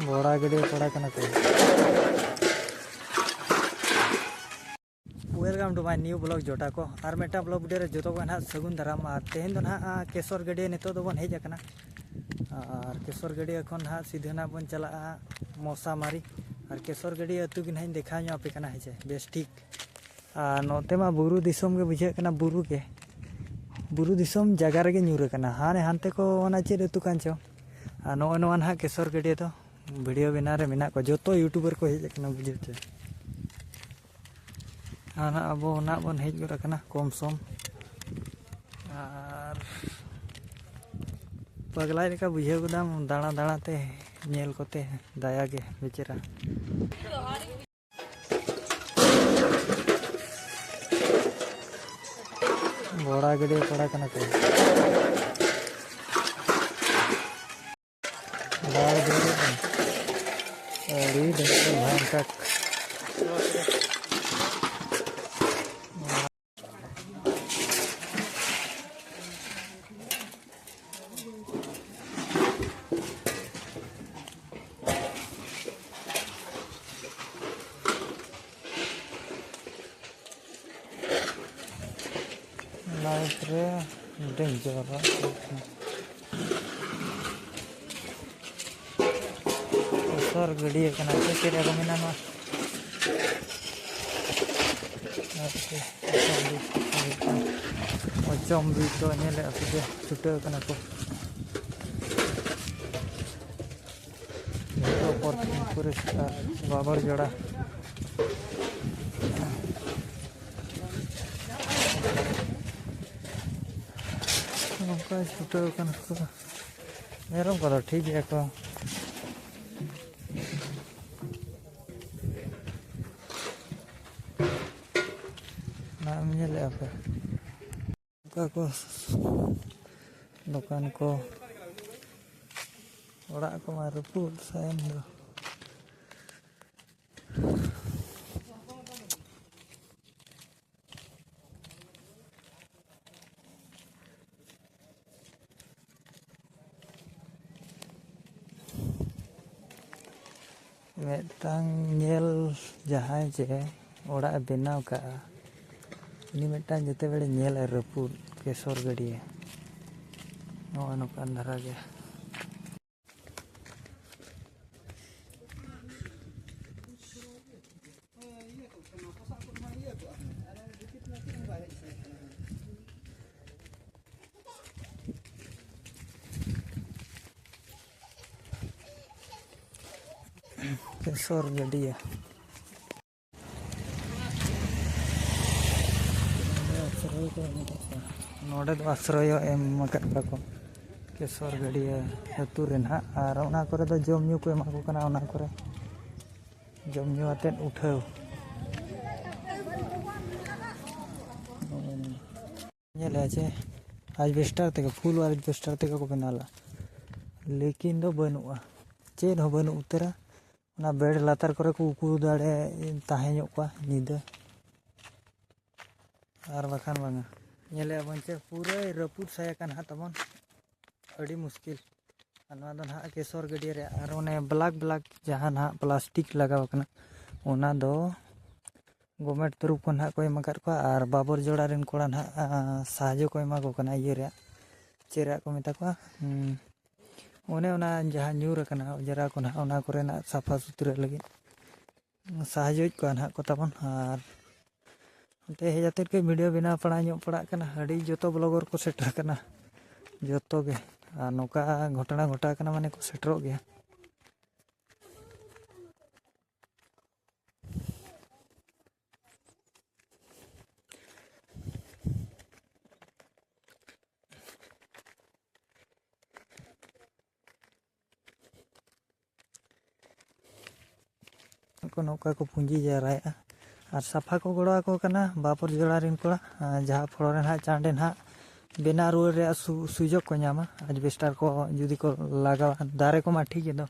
बड़ा गड्डी पड़ा करना को welcome to my new blog जोटा को और मेटा ब्लॉग वीडियो जो को ना सगुन दाराम तेहन दो ना केसर गड्डी नितो दो बन हेजना और केसर गड्डी एखन ना सीधे ना बन चला मौसा मारी और केसर गड्डी अतु की ना देखा पे कना है बेस ठीक नोते मा बुरु दिसम के बुझे कना बुरु दिसम जगह रे न्यूर कना हाने हानते को ओना चेद अतु कान चो नो नो ना केसर गड्डी तो वीडियो बना रे मेना को जो यूट्यूबर को हेजना बुझे चे आना अब ना बन हेज गना कम सम और पगला लेका बुझे गुदाम दाणा दाणाते नेल कोते दया गे बेचेरा बड़ा गड्डी पड़ा कना को दाड़ दे अड़ी देखो भयंकर लाइट रे डेंजर सर गड्डी कना के रे मेना नो जम भी तो नेले असुदे छुटे कना को परिष्कार बाबर जोड़ा छुटे मेरम को ठीक है को नाम को दुकान को ओड़ा को मारूपुर साइन दो मेटांग नेल जहां जे ओड़ा बनाव का ini मेटांग जते बेड़े नेल रपुर केसर गड्डी नोकान धारा गे केसर गड्डी नोड़े दो आश्रय एम को केसर गड्डी अतु रे ना और ओना करे दो जम न्यू को एमा को कना ओना करे जम न्यू आते उठाव नेले छे एल्वेस्टर ते फुल एल्वेस्टर ते को बनाला लेकिन दो बनुआ चेद हो बनु उतरा ना बेड लातार करे को उकू दाड़े ताहें को निदा और बखान बांगा नेले अपन चे पूरा रपुद साया कान हा तमन अड़ी मुश्किल अनवा दो ना केसर गड्डी रे और ओने ब्लैक ब्लैक जहां ना प्लास्टिक लगाव कना ओना दो गवर्नमेंट तरफ को ना कोई मकर को और बाबर जोड़ा रेन कोड़ा ना साहाय्य को एमा को कना ये रे चेरा को मेता को ओने ओना जहां न्यूर कना जरा को ना ओना करे ना साफा सुथरा लगी साहाय्य को ना को तबन और ते हेजाते के वीडियो बिना पड़ा ᱧᱚᱜ पड़ा कना अड़ी जोतो ब्लॉगर को सेटर कना जोतो गे आ नोका घटना घटा कना माने को सेटरो गया को नोका को पूंजी जाराया और साफा को गड़ा को कना बापर जोड़ा रिन कोड़ा जहाँ फलोरे ना चांडे ना बेना रुआर रे सुजोग को नामा एल्वेस्टर को जुदी को लगा दारे को मा ठीक है दो